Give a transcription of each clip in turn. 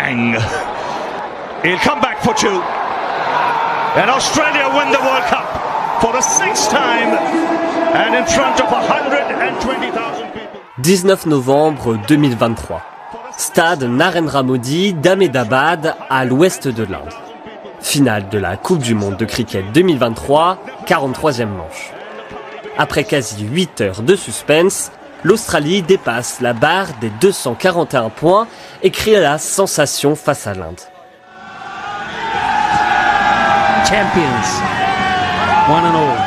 bang. He'll come back for two. And Australia win the World Cup for the 6th time and in front of 120,000 people. 19 novembre 2023. Stade Narendra Modi d'Ahmedabad à l'ouest de l'Inde. Finale de la Coupe du Monde de cricket 2023, 43e manche. Après quasi 8 heures de suspense, l'Australie dépasse la barre des 241 points et crée la sensation face à l'Inde. Champions, one and all.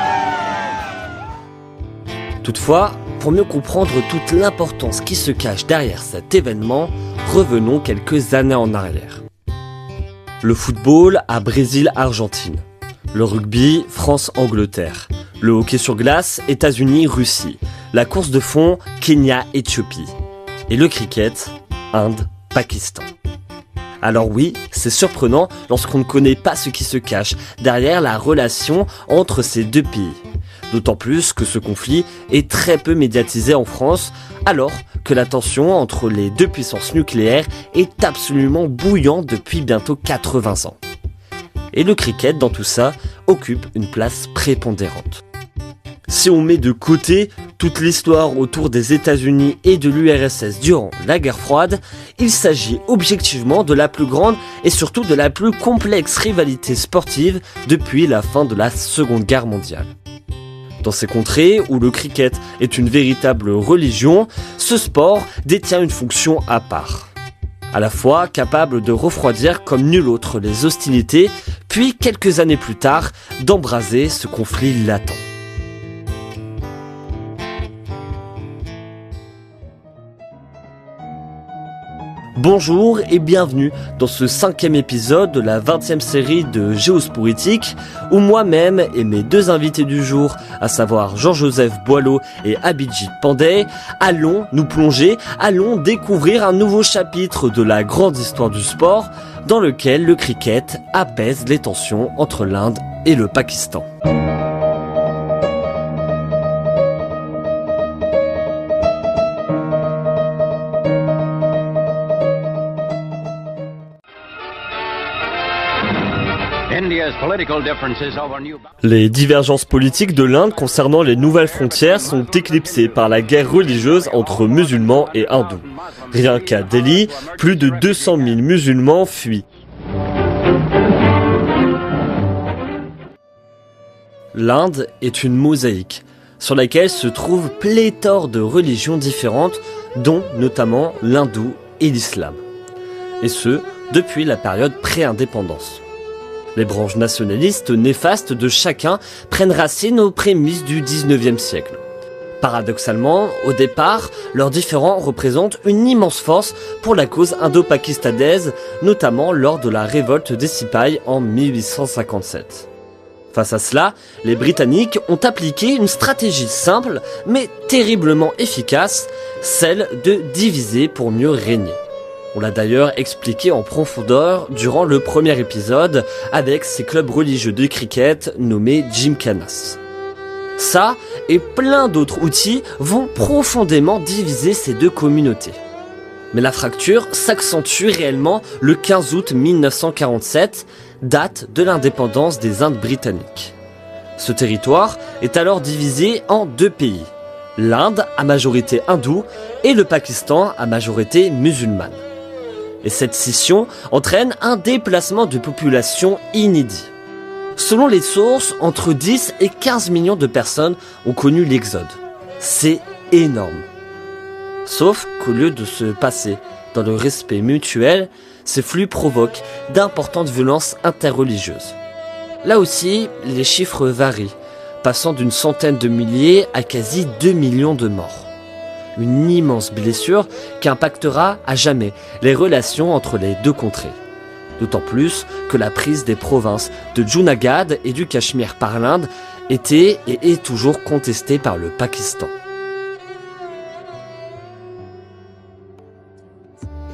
Toutefois, pour mieux comprendre toute l'importance qui se cache derrière cet événement, revenons quelques années en arrière. Le football à Brésil-Argentine. Le rugby, France-Angleterre. Le hockey sur glace, États-Unis-Russie. La course de fond, Kenya-Éthiopie. Et le cricket, Inde-Pakistan. Alors oui, c'est surprenant lorsqu'on ne connaît pas ce qui se cache derrière la relation entre ces deux pays. D'autant plus que ce conflit est très peu médiatisé en France, alors que la tension entre les deux puissances nucléaires est absolument bouillante depuis bientôt 80 ans. Et le cricket dans tout ça occupe une place prépondérante. Si on met de côté toute l'histoire autour des États-Unis et de l'URSS durant la guerre froide, il s'agit objectivement de la plus grande et surtout de la plus complexe rivalité sportive depuis la fin de la Seconde Guerre mondiale. Dans ces contrées où le cricket est une véritable religion, ce sport détient une fonction à part. À la fois capable de refroidir comme nul autre les hostilités, puis quelques années plus tard, d'embraser ce conflit latent. Bonjour et bienvenue dans ce 5e épisode de la 20e série de Géopolitique où moi-même et mes deux invités du jour, à savoir Jean-Joseph Boileau et Abhijit Pandey, allons nous plonger, allons découvrir un nouveau chapitre de la grande histoire du sport dans lequel le cricket apaise les tensions entre l'Inde et le Pakistan. Les divergences politiques de l'Inde concernant les nouvelles frontières sont éclipsées par la guerre religieuse entre musulmans et hindous. Rien qu'à Delhi, plus de 200 000 musulmans fuient. L'Inde est une mosaïque sur laquelle se trouvent pléthore de religions différentes, dont notamment l'hindou et l'islam. Et ce, depuis la période pré-indépendance. Les branches nationalistes néfastes de chacun prennent racine aux prémices du 19e siècle. Paradoxalement, au départ, leurs différends représentent une immense force pour la cause indo-pakistanaise, notamment lors de la révolte des Sipahs en 1857. Face à cela, les Britanniques ont appliqué une stratégie simple, mais terriblement efficace, celle de diviser pour mieux régner. On l'a d'ailleurs expliqué en profondeur durant le premier épisode avec ces clubs religieux de cricket nommés Gymkhanas. Ça et plein d'autres outils vont profondément diviser ces deux communautés. Mais la fracture s'accentue réellement le 15 août 1947, date de l'indépendance des Indes britanniques. Ce territoire est alors divisé en deux pays, l'Inde à majorité hindoue et le Pakistan à majorité musulmane. Et cette scission entraîne un déplacement de population inédit. Selon les sources, entre 10 et 15 millions de personnes ont connu l'exode. C'est énorme. Sauf qu'au lieu de se passer dans le respect mutuel, ces flux provoquent d'importantes violences interreligieuses. Là aussi, les chiffres varient, passant d'une centaine de milliers à quasi 2 millions de morts. Une immense blessure qui impactera à jamais les relations entre les deux contrées. D'autant plus que la prise des provinces de Junagadh et du Cachemire par l'Inde était et est toujours contestée par le Pakistan.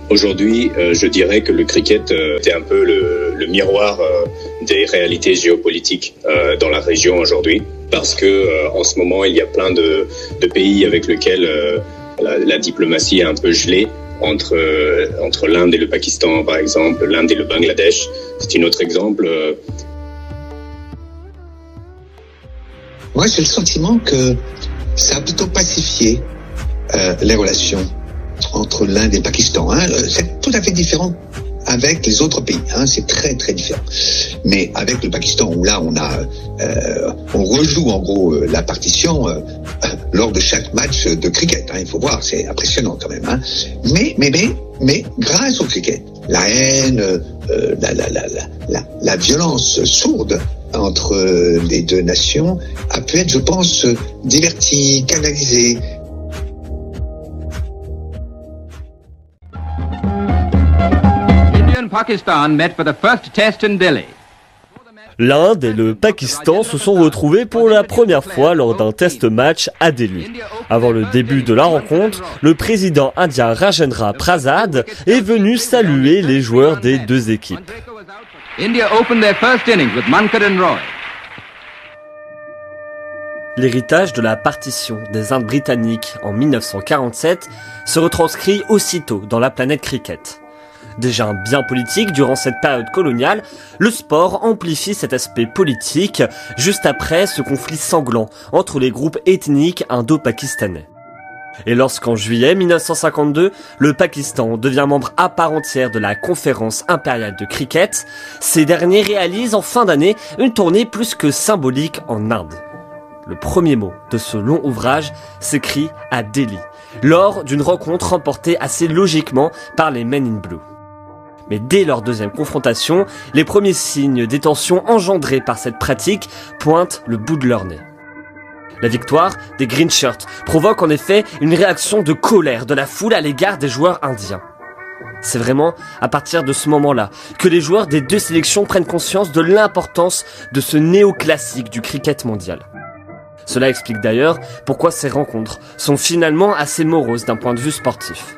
Aujourd'hui, je dirais que le cricket est un peu le miroir des réalités géopolitiques dans la région aujourd'hui, parce que en ce moment, il y a plein de pays avec lesquels la diplomatie est un peu gelée, entre l'Inde et le Pakistan, par exemple, l'Inde et le Bangladesh. C'est un autre exemple. Moi, j'ai le sentiment que ça a plutôt pacifié les relations entre l'Inde et le Pakistan. C'est tout à fait différent avec les autres pays. C'est très très différent. Mais avec le Pakistan, où là on rejoue en gros la partition lors de chaque match de cricket. Il faut voir, c'est impressionnant quand même. Mais grâce au cricket, la haine, la violence sourde entre les deux nations a pu être, je pense, divertie, canalisée. India and Pakistan met for the first test in Delhi. L'Inde et le Pakistan se sont retrouvés pour la première fois lors d'un test match à Delhi. Avant le début de la rencontre, le président indien Rajendra Prasad est venu saluer les joueurs des deux équipes. India opened their first innings with Mankad and Roy. L'héritage de la partition des Indes britanniques en 1947 se retranscrit aussitôt dans la planète cricket. Déjà bien politique durant cette période coloniale, le sport amplifie cet aspect politique juste après ce conflit sanglant entre les groupes ethniques indo-pakistanais. Et lorsqu'en juillet 1952, le Pakistan devient membre à part entière de la conférence impériale de cricket, ces derniers réalisent en fin d'année une tournée plus que symbolique en Inde. Le premier mot de ce long ouvrage s'écrit à Delhi, lors d'une rencontre remportée assez logiquement par les Men in Blue. Mais dès leur deuxième confrontation, les premiers signes des tensions engendrées par cette pratique pointent le bout de leur nez. La victoire des Green Shirts provoque en effet une réaction de colère de la foule à l'égard des joueurs indiens. C'est vraiment à partir de ce moment-là que les joueurs des deux sélections prennent conscience de l'importance de ce néoclassique du cricket mondial. Cela explique d'ailleurs pourquoi ces rencontres sont finalement assez moroses d'un point de vue sportif.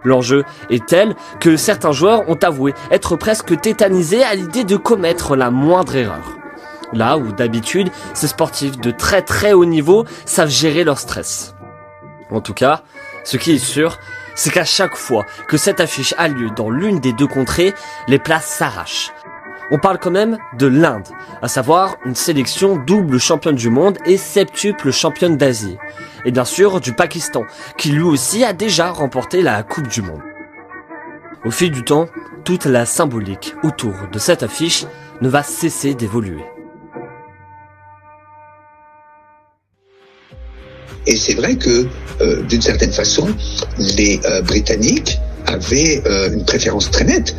L'enjeu est tel que certains joueurs ont avoué être presque tétanisés à l'idée de commettre la moindre erreur. Là où d'habitude, ces sportifs de très très haut niveau savent gérer leur stress. En tout cas, ce qui est sûr, c'est qu'à chaque fois que cette affiche a lieu dans l'une des deux contrées, les places s'arrachent. On parle quand même de l'Inde, à savoir une sélection double championne du monde et septuple championne d'Asie. Et bien sûr du Pakistan, qui lui aussi a déjà remporté la Coupe du Monde. Au fil du temps, toute la symbolique autour de cette affiche ne va cesser d'évoluer. Et c'est vrai que, d'une certaine façon, les Britanniques avaient une préférence très nette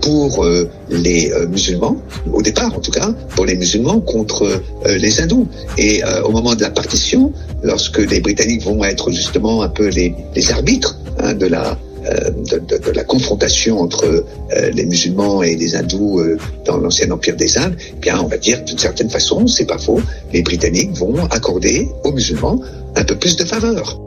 pour les musulmans, au départ en tout cas, pour les musulmans contre les hindous. Et au moment de la partition, lorsque les Britanniques vont être justement un peu les arbitres de la confrontation entre les musulmans et les hindous dans l'ancien empire des Indes, eh bien on va dire d'une certaine façon, c'est pas faux, les Britanniques vont accorder aux musulmans un peu plus de faveur.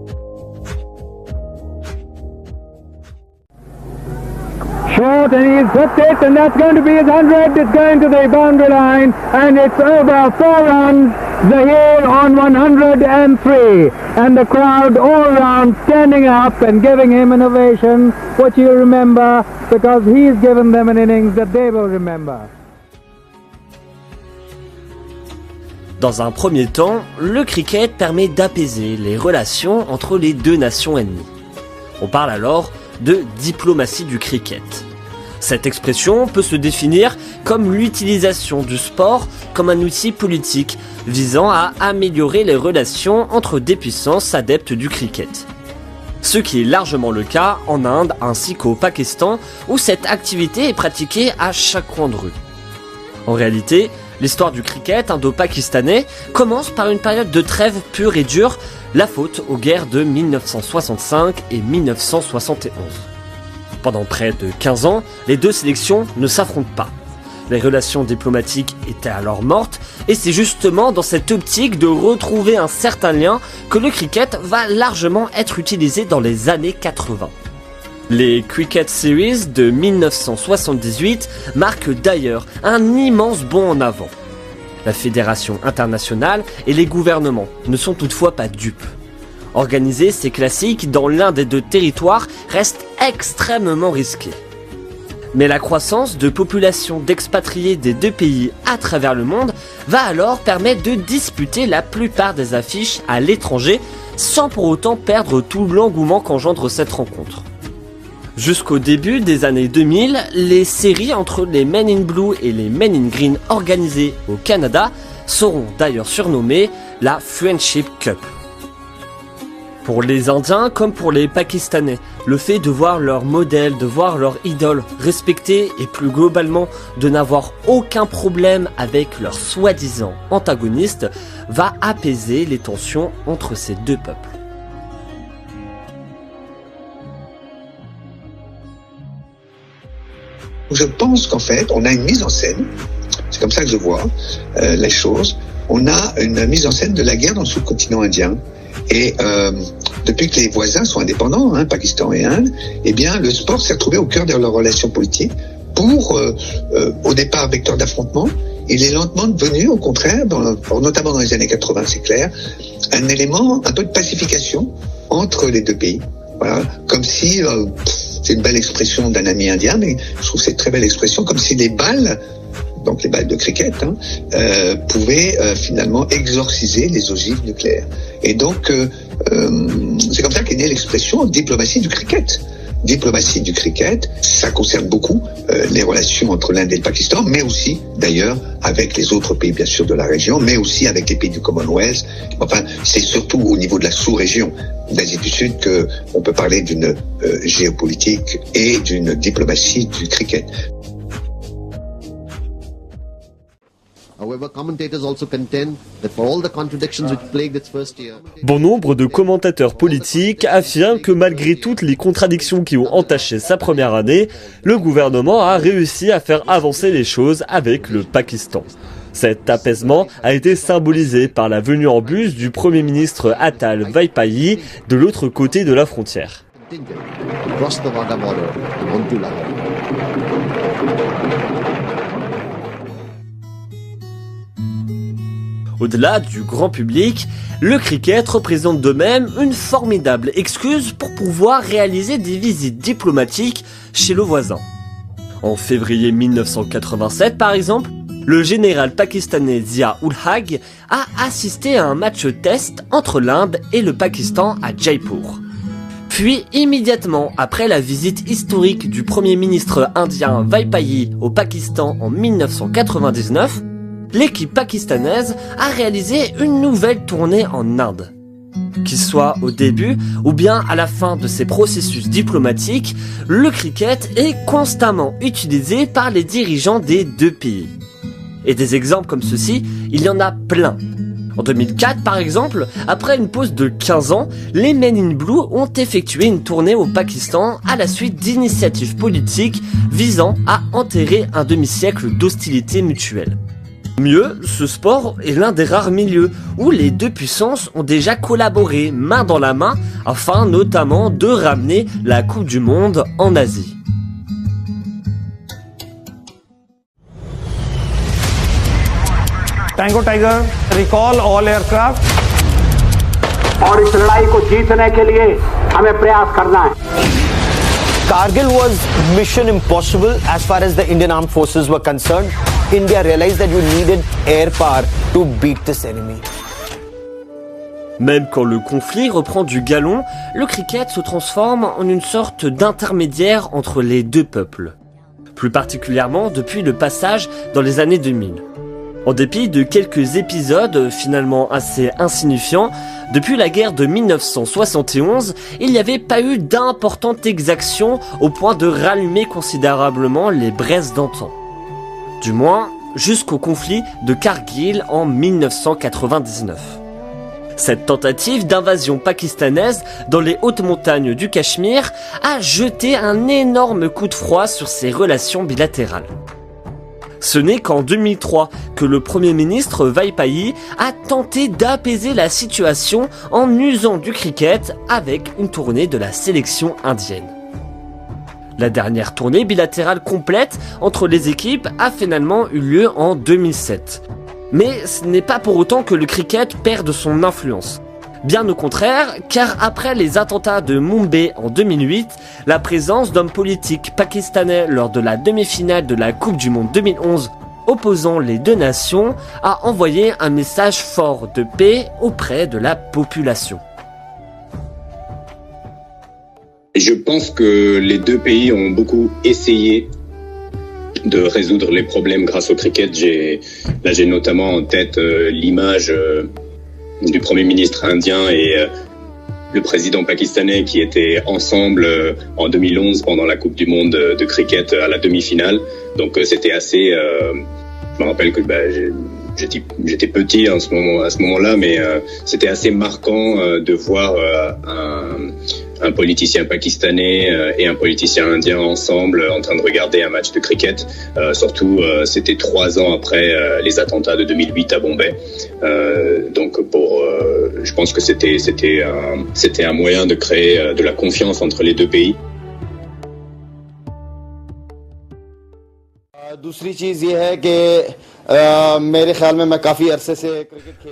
Short, and he's hit it, and that's going to be his 100. It's going to the boundary line, and it's over 4 runs. Zahir on 103, and the crowd all round standing up and giving him an ovation, which you'll remember because he's given them an innings that they will remember. Dans un premier temps, le cricket permet d'apaiser les relations entre les deux nations ennemies. On parle alors de diplomatie du cricket. Cette expression peut se définir comme l'utilisation du sport comme un outil politique visant à améliorer les relations entre des puissances adeptes du cricket. Ce qui est largement le cas en Inde ainsi qu'au Pakistan où cette activité est pratiquée à chaque coin de rue. En réalité, l'histoire du cricket indo-pakistanais commence par une période de trêve pure et dure, la faute aux guerres de 1965 et 1971. Pendant près de 15 ans, les deux sélections ne s'affrontent pas. Les relations diplomatiques étaient alors mortes, et c'est justement dans cette optique de retrouver un certain lien que le cricket va largement être utilisé dans les années 80. Les Cricket Series de 1978 marquent d'ailleurs un immense bond en avant. La Fédération internationale et les gouvernements ne sont toutefois pas dupes. Organiser ces classiques dans l'un des deux territoires reste extrêmement risqué. Mais la croissance de population d'expatriés des deux pays à travers le monde va alors permettre de disputer la plupart des affiches à l'étranger sans pour autant perdre tout l'engouement qu'engendre cette rencontre. Jusqu'au début des années 2000, les séries entre les Men in Blue et les Men in Green organisées au Canada seront d'ailleurs surnommées la Friendship Cup. Pour les Indiens comme pour les Pakistanais, le fait de voir leur modèle, de voir leur idole respectée et plus globalement de n'avoir aucun problème avec leur soi-disant antagoniste va apaiser les tensions entre ces deux peuples. Je pense qu'en fait, on a une mise en scène, c'est comme ça que je vois les choses, on a une mise en scène de la guerre dans le sous-continent indien. Et depuis que les voisins sont indépendants, Pakistan et Inde, eh bien le sport s'est retrouvé au cœur de leurs relations politiques pour, au départ, vecteur d'affrontement. Il est lentement devenu, au contraire, notamment dans les années 80, c'est clair, un élément un peu de pacification entre les deux pays. Voilà, comme si, c'est une belle expression d'un ami indien, mais je trouve que c'est une très belle expression, comme si les balles, donc les balles de cricket, pouvaient finalement exorciser les ogives nucléaires. Et donc, c'est comme ça qu'est née l'expression diplomatie du cricket. Diplomatie du cricket, ça concerne beaucoup les relations entre l'Inde et le Pakistan, mais aussi d'ailleurs avec les autres pays bien sûr de la région, mais aussi avec les pays du Commonwealth. Enfin, c'est surtout au niveau de la sous-région d'Asie du Sud qu'on peut parler d'une géopolitique et d'une diplomatie du cricket. Bon nombre de commentateurs politiques affirment que malgré toutes les contradictions qui ont entaché sa première année, le gouvernement a réussi à faire avancer les choses avec le Pakistan. Cet apaisement a été symbolisé par la venue en bus du Premier ministre Atal Vaipayi de l'autre côté de la frontière. Au-delà du grand public, le cricket représente de même une formidable excuse pour pouvoir réaliser des visites diplomatiques chez le voisin. En février 1987 par exemple, le général pakistanais Zia-ul-Haq a assisté à un match test entre l'Inde et le Pakistan à Jaipur. Puis, immédiatement après la visite historique du Premier ministre indien Vaipayi au Pakistan en 1999, l'équipe pakistanaise a réalisé une nouvelle tournée en Inde. Qu'il soit au début ou bien à la fin de ces processus diplomatiques, le cricket est constamment utilisé par les dirigeants des deux pays. Et des exemples comme ceci, il y en a plein. En 2004 par exemple, après une pause de 15 ans, les Men in Blue ont effectué une tournée au Pakistan à la suite d'initiatives politiques visant à enterrer un demi-siècle d'hostilité mutuelle. Mieux, ce sport est l'un des rares milieux où les deux puissances ont déjà collaboré main dans la main afin notamment de ramener la Coupe du Monde en Asie. Tango Tiger, recall all aircraft. और इस लड़ाई को जीतने के लिए हमें प्रयास करना है. Kargil was mission impossible as far as the Indian armed forces were concerned. India realized that you needed air power to beat this enemy. Même quand le conflit reprend du galon, le cricket se transforme en une sorte d'intermédiaire entre les deux peuples. Plus particulièrement depuis le passage dans les années 2000. En dépit de quelques épisodes finalement assez insignifiants, depuis la guerre de 1971, il n'y avait pas eu d'importantes exactions au point de rallumer considérablement les braises d'antan. Du moins, jusqu'au conflit de Kargil en 1999. Cette tentative d'invasion pakistanaise dans les hautes montagnes du Cachemire a jeté un énorme coup de froid sur ces relations bilatérales. Ce n'est qu'en 2003 que le Premier ministre Vaipayi a tenté d'apaiser la situation en usant du cricket avec une tournée de la sélection indienne. La dernière tournée bilatérale complète entre les équipes a finalement eu lieu en 2007. Mais ce n'est pas pour autant que le cricket perd de son influence. Bien au contraire, car après les attentats de Mumbai en 2008, la présence d'hommes politiques pakistanais lors de la demi-finale de la Coupe du Monde 2011 opposant les deux nations a envoyé un message fort de paix auprès de la population. Je pense que les deux pays ont beaucoup essayé de résoudre les problèmes grâce au cricket. J'ai notamment en tête l'image du Premier ministre indien et le président pakistanais qui étaient ensemble en 2011 pendant la Coupe du Monde de cricket à la demi-finale. Donc c'était assez... je me rappelle que j'étais petit à ce moment-là, mais c'était assez marquant de voir un politicien pakistanais et un politicien indien ensemble en train de regarder un match de cricket. Surtout, c'était 3 ans après les attentats de 2008 à Bombay. Donc, je pense que c'était un moyen de créer de la confiance entre les deux pays.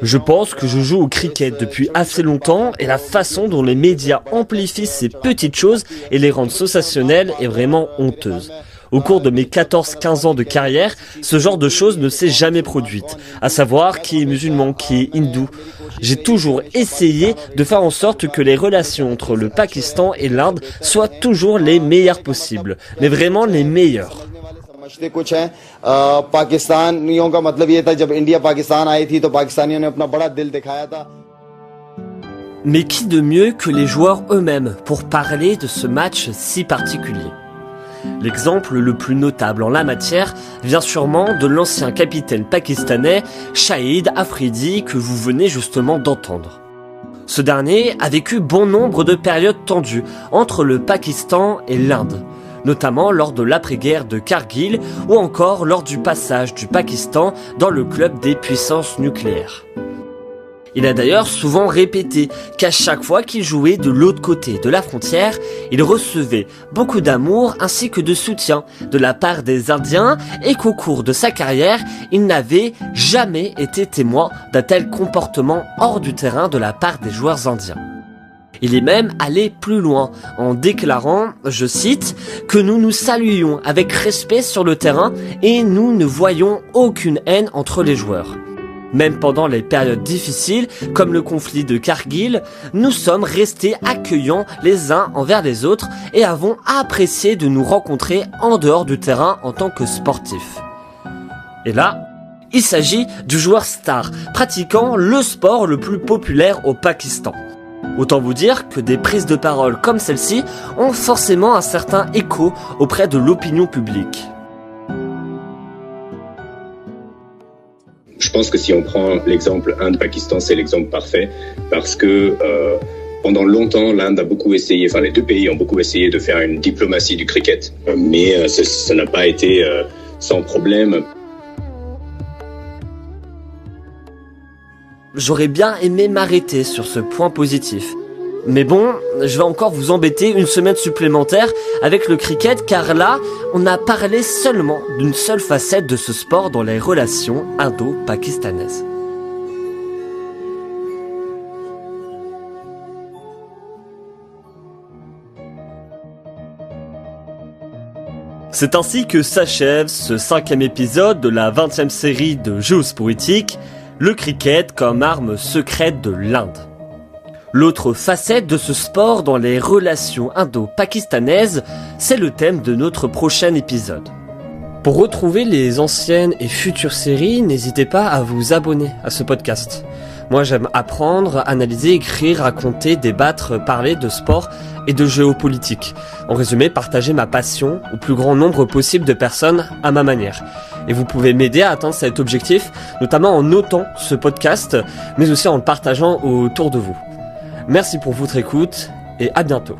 Je pense que je joue au cricket depuis assez longtemps et la façon dont les médias amplifient ces petites choses et les rendent sensationnelles est vraiment honteuse. Au cours de mes 14-15 ans de carrière, ce genre de choses ne s'est jamais produite, à savoir qui est musulman, qui est hindou. J'ai toujours essayé de faire en sorte que les relations entre le Pakistan et l'Inde soient toujours les meilleures possibles, mais vraiment les meilleures. Mais qui de mieux que les joueurs eux-mêmes pour parler de ce match si particulier ? L'exemple le plus notable en la matière vient sûrement de l'ancien capitaine pakistanais Shahid Afridi que vous venez justement d'entendre. Ce dernier a vécu bon nombre de périodes tendues entre le Pakistan et l'Inde, notamment lors de l'après-guerre de Kargil ou encore lors du passage du Pakistan dans le club des puissances nucléaires. Il a d'ailleurs souvent répété qu'à chaque fois qu'il jouait de l'autre côté de la frontière, il recevait beaucoup d'amour ainsi que de soutien de la part des Indiens et qu'au cours de sa carrière, il n'avait jamais été témoin d'un tel comportement hors du terrain de la part des joueurs indiens. Il est même allé plus loin en déclarant, je cite, que nous nous saluions avec respect sur le terrain et nous ne voyons aucune haine entre les joueurs. Même pendant les périodes difficiles, comme le conflit de Kargil, nous sommes restés accueillants les uns envers les autres et avons apprécié de nous rencontrer en dehors du terrain en tant que sportifs. Et là, il s'agit du joueur star, pratiquant le sport le plus populaire au Pakistan. Autant vous dire que des prises de parole comme celle-ci ont forcément un certain écho auprès de l'opinion publique. Je pense que si on prend l'exemple Inde-Pakistan, c'est l'exemple parfait parce que pendant longtemps, l'Inde a beaucoup essayé, enfin les deux pays ont beaucoup essayé de faire une diplomatie du cricket, mais ça n'a pas été sans problème. J'aurais bien aimé m'arrêter sur ce point positif. Mais bon, je vais encore vous embêter une semaine supplémentaire avec le cricket car là, on a parlé seulement d'une seule facette de ce sport dans les relations indo-pakistanaises. C'est ainsi que s'achève ce 5e épisode de la 20e série de Géopolitique, le cricket comme arme secrète de l'Inde. L'autre facette de ce sport dans les relations indo-pakistanaises, c'est le thème de notre prochain épisode. Pour retrouver les anciennes et futures séries, n'hésitez pas à vous abonner à ce podcast. Moi j'aime apprendre, analyser, écrire, raconter, débattre, parler de sport et de géopolitique. En résumé, partager ma passion au plus grand nombre possible de personnes à ma manière. Et vous pouvez m'aider à atteindre cet objectif, notamment en notant ce podcast, mais aussi en le partageant autour de vous. Merci pour votre écoute et à bientôt.